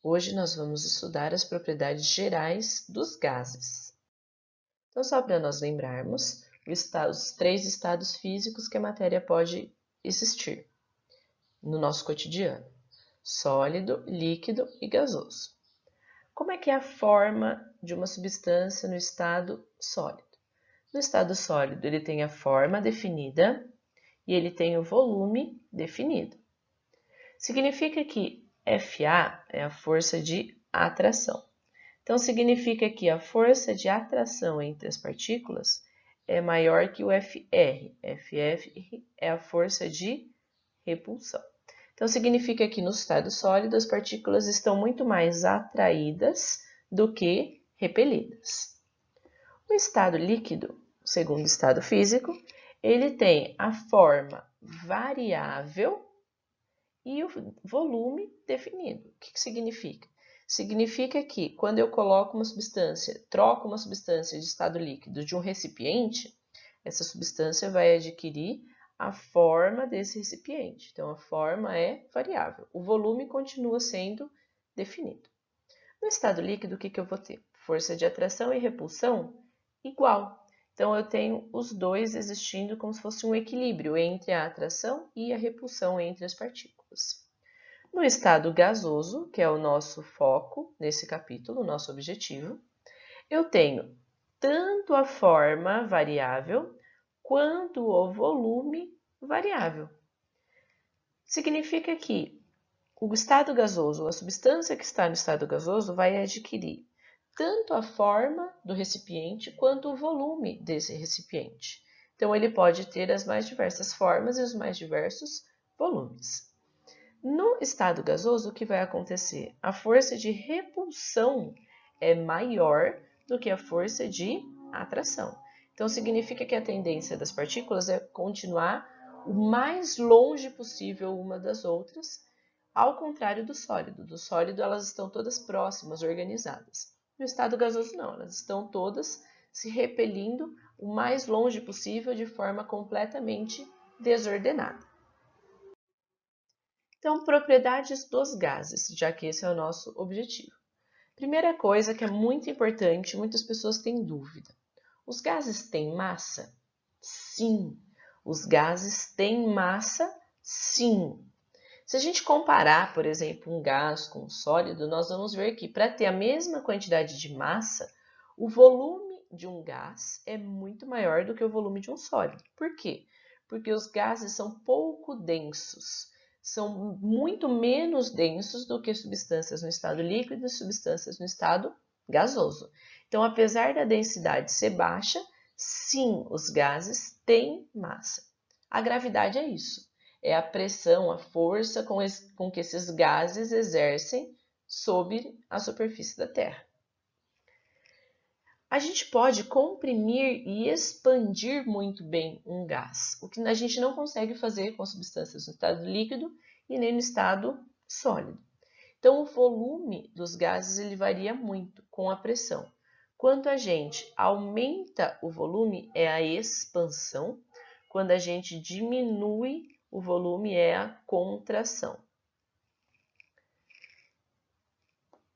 Hoje nós vamos estudar as propriedades gerais dos gases. Então, só para nós lembrarmos, os 3 estados físicos que a matéria pode existir no nosso cotidiano: sólido, líquido e gasoso. Como é que é a forma de uma substância no estado sólido? No estado sólido, ele tem a forma definida e ele tem o volume definido. Significa que Fa é a força de atração. Então, significa que a força de atração entre as partículas é maior que o Fr. Fr é a força de repulsão. Então, significa que no estado sólido as partículas estão muito mais atraídas do que repelidas. O estado líquido, o segundo estado físico, ele tem a forma variável e o volume definido. O que significa? Significa que quando eu coloco uma substância, troco uma substância de estado líquido de um recipiente, essa substância vai adquirir a forma desse recipiente. Então, a forma é variável. O volume continua sendo definido. No estado líquido, o que eu vou ter? Força de atração e repulsão igual. Então, eu tenho os dois existindo como se fosse um equilíbrio entre a atração e a repulsão entre as partículas. No estado gasoso, que é o nosso foco nesse capítulo, o nosso objetivo, eu tenho tanto a forma variável quanto o volume variável. Significa que o estado gasoso, a substância que está no estado gasoso, vai adquirir tanto a forma do recipiente quanto o volume desse recipiente. Então, ele pode ter as mais diversas formas e os mais diversos volumes. No estado gasoso, o que vai acontecer? A força de repulsão é maior do que a força de atração. Então, significa que a tendência das partículas é continuar o mais longe possível uma das outras, ao contrário do sólido. Do sólido, elas estão todas próximas, organizadas. No estado gasoso, não. Elas estão todas se repelindo o mais longe possível de forma completamente desordenada. Então, propriedades dos gases, já que esse é o nosso objetivo. Primeira coisa que é muito importante, muitas pessoas têm dúvida. Os gases têm massa? Sim. Os gases têm massa? Sim. Se a gente comparar, por exemplo, um gás com um sólido, nós vamos ver que para ter a mesma quantidade de massa, o volume de um gás é muito maior do que o volume de um sólido. Por quê? Porque os gases são pouco densos, são muito menos densos do que substâncias no estado líquido e substâncias no estado gasoso. Então, apesar da densidade ser baixa, sim, os gases têm massa. A gravidade é isso. É a pressão, a força com que esses gases exercem sobre a superfície da Terra. A gente pode comprimir e expandir muito bem um gás, o que a gente não consegue fazer com substâncias no estado líquido e nem no estado sólido. Então, o volume dos gases ele varia muito com a pressão. Quando a gente aumenta o volume, é a expansão. Quando a gente diminui o volume, é a contração.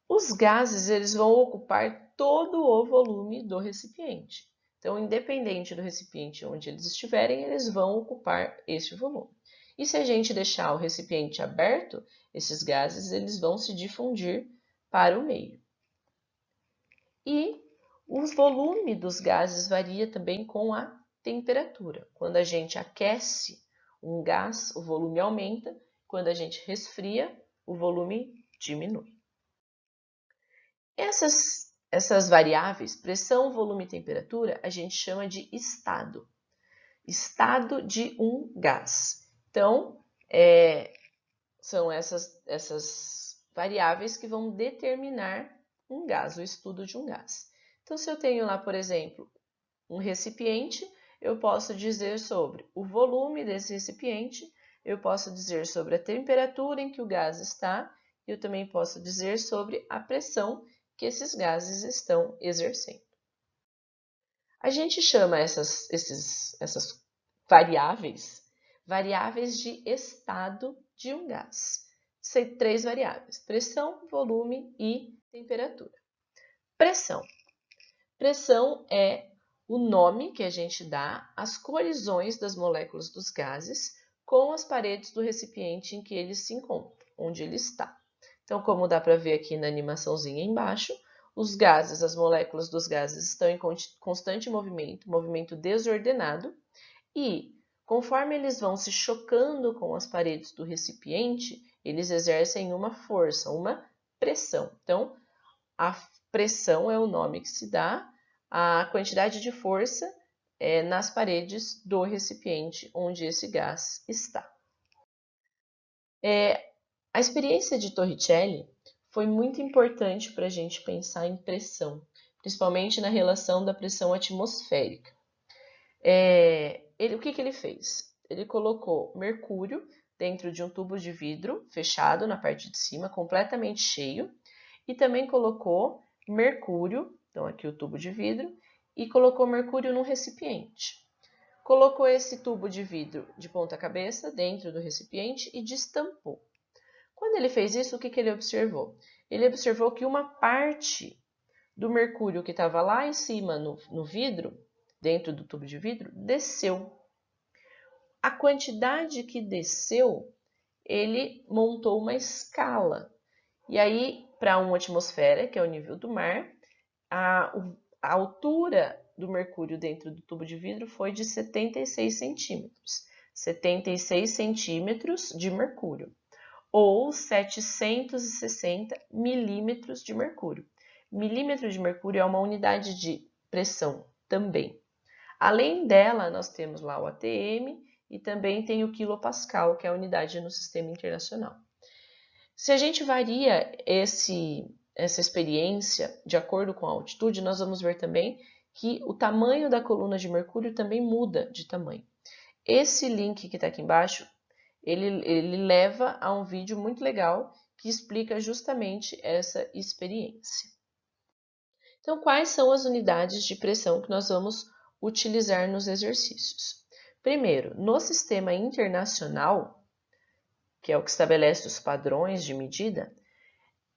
Os gases eles vão ocupar todo o volume do recipiente. Então, independente do recipiente onde eles estiverem, eles vão ocupar este volume. E se a gente deixar o recipiente aberto, esses gases eles vão se difundir para o meio. E o volume dos gases varia também com a temperatura. Quando a gente aquece um gás, o volume aumenta. Quando a gente resfria, o volume diminui. Essas variáveis, pressão, volume e temperatura, a gente chama de estado. Estado de um gás. Então, são essas variáveis que vão determinar um gás, o estudo de um gás. Então, se eu tenho lá, por exemplo, um recipiente, eu posso dizer sobre o volume desse recipiente, eu posso dizer sobre a temperatura em que o gás está, e eu também posso dizer sobre a pressão que esses gases estão exercendo. A gente chama essas variáveis de estado de um gás. três variáveis: pressão, volume e temperatura. Pressão. Pressão é o nome que a gente dá às colisões das moléculas dos gases com as paredes do recipiente em que eles se encontram, onde ele está. Então, como dá para ver aqui na animaçãozinha embaixo, os gases, as moléculas dos gases estão em constante movimento desordenado, e conforme eles vão se chocando com as paredes do recipiente, eles exercem uma força, uma pressão. Então, a pressão é o nome que se dá à quantidade de força nas paredes do recipiente onde esse gás está. A experiência de Torricelli foi muito importante para a gente pensar em pressão, principalmente na relação da pressão atmosférica. O que ele fez? Ele colocou mercúrio dentro de um tubo de vidro fechado na parte de cima, completamente cheio, e também colocou mercúrio, então aqui o tubo de vidro, e colocou mercúrio num recipiente. Colocou esse tubo de vidro de ponta cabeça dentro do recipiente e destampou. Quando ele fez isso, o que ele observou? Ele observou que uma parte do mercúrio que estava lá em cima no vidro, dentro do tubo de vidro, desceu. A quantidade que desceu, ele montou uma escala. E aí, para uma atmosfera, que é o nível do mar, a altura do mercúrio dentro do tubo de vidro foi de 76 centímetros. 76 centímetros de mercúrio, ou 760 milímetros de mercúrio. Milímetro de mercúrio é uma unidade de pressão também. Além dela, nós temos lá o ATM e também tem o quilopascal, que é a unidade no sistema internacional. Se a gente varia essa experiência de acordo com a altitude, nós vamos ver também que o tamanho da coluna de mercúrio também muda de tamanho. Esse link que está aqui embaixo, ele leva a um vídeo muito legal que explica justamente essa experiência. Então, quais são as unidades de pressão que nós vamos utilizar nos exercícios? Primeiro, no sistema internacional, que é o que estabelece os padrões de medida,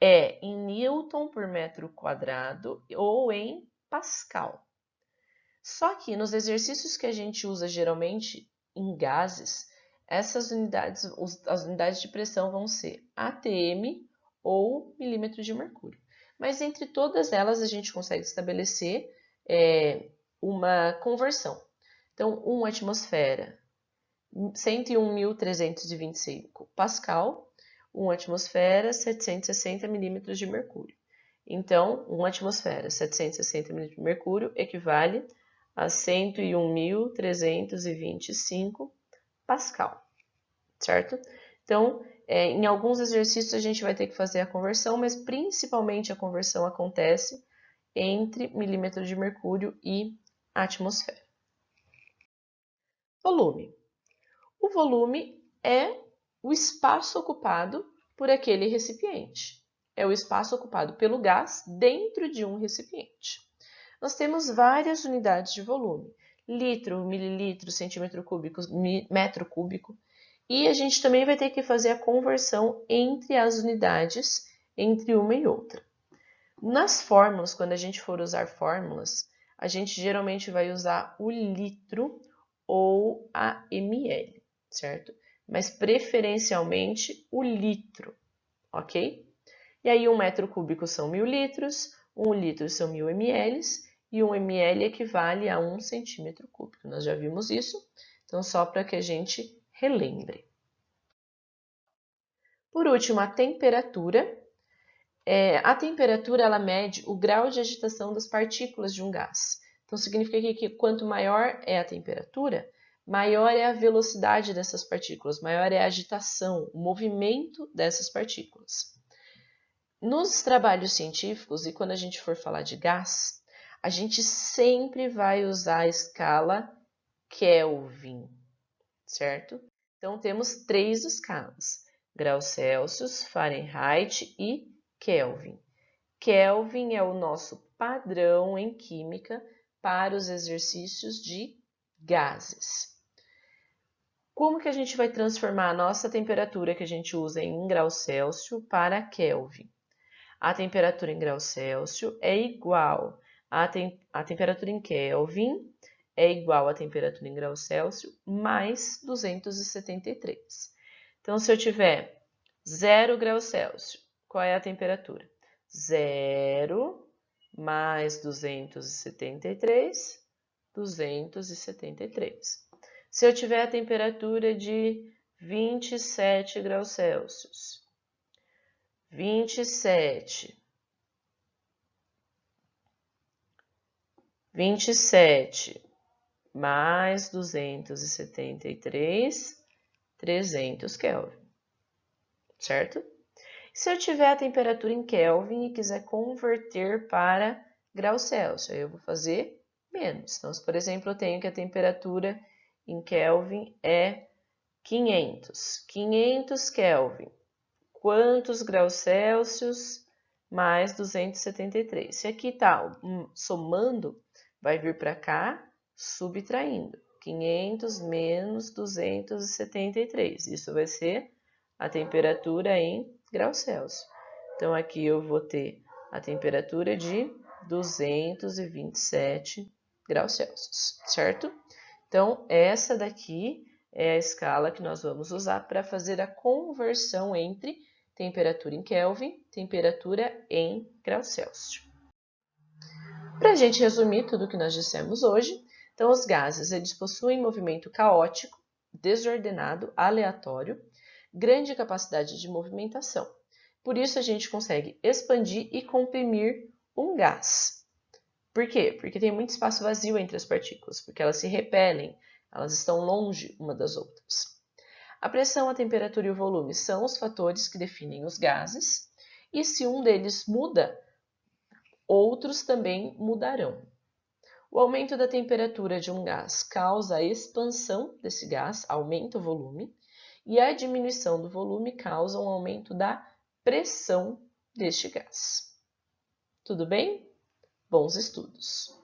é em Newton por metro quadrado ou em Pascal. Só que nos exercícios que a gente usa geralmente em gases, essas unidades, as unidades de pressão vão ser ATM ou milímetro de mercúrio. Mas entre todas elas a gente consegue estabelecer uma conversão. Então, 1 atmosfera, 101.325 Pascal, 1 atmosfera, 760 milímetros de mercúrio. Então, 1 atmosfera, 760 milímetros de mercúrio equivale a 101.325 Pascal, certo? Então, em alguns exercícios a gente vai ter que fazer a conversão, mas principalmente a conversão acontece entre milímetro de mercúrio e atmosfera. Volume. O volume é o espaço ocupado por aquele recipiente. É o espaço ocupado pelo gás dentro de um recipiente. Nós temos várias unidades de volume: litro, mililitro, centímetro cúbico, metro cúbico. E a gente também vai ter que fazer a conversão entre as unidades, entre uma e outra. Nas fórmulas, quando a gente for usar fórmulas, a gente geralmente vai usar o litro ou a ml, certo? Mas preferencialmente o litro, ok? E aí 1 metro cúbico são 1.000 litros, 1 litro são 1.000 ml e 1 ml equivale a 1 centímetro cúbico. Nós já vimos isso, então só para que a gente relembre. Por último, a temperatura. A temperatura ela mede o grau de agitação das partículas de um gás. Então, significa que quanto maior é a temperatura, maior é a velocidade dessas partículas, maior é a agitação, o movimento dessas partículas. Nos trabalhos científicos, e quando a gente for falar de gás, a gente sempre vai usar a escala Kelvin, certo? Então, temos 3 escalas: graus Celsius, Fahrenheit e Kelvin. Kelvin é o nosso padrão em química para os exercícios de gases. Como que a gente vai transformar a nossa temperatura que a gente usa em graus Celsius para Kelvin? A temperatura em graus Celsius é igual a temperatura em Kelvin é igual à temperatura em graus Celsius mais 273. Então, se eu tiver 0 graus Celsius, qual é a temperatura? 0 mais 273, 273. Se eu tiver a temperatura de 27 graus Celsius, 27 mais 273, 300 Kelvin, certo? Se eu tiver a temperatura em Kelvin e quiser converter para graus Celsius, aí eu vou fazer menos. Então, se, por exemplo, eu tenho que a temperatura em Kelvin é 500. 500 Kelvin. Quantos graus Celsius mais 273? Se aqui está somando, vai vir para cá, subtraindo. 500 menos 273. Isso vai ser a temperatura em graus Celsius. Então, aqui eu vou ter a temperatura de 227 graus Celsius, certo? Então, essa daqui é a escala que nós vamos usar para fazer a conversão entre temperatura em Kelvin, temperatura em graus Celsius. Para a gente resumir tudo o que nós dissemos hoje, então os gases eles possuem movimento caótico, desordenado, aleatório, grande capacidade de movimentação. Por isso a gente consegue expandir e comprimir um gás. Por quê? Porque tem muito espaço vazio entre as partículas, porque elas se repelem, elas estão longe uma das outras. A pressão, a temperatura e o volume são os fatores que definem os gases, e se um deles muda, outros também mudarão. O aumento da temperatura de um gás causa a expansão desse gás, aumenta o volume, e a diminuição do volume causa um aumento da pressão deste gás. Tudo bem? Bons estudos!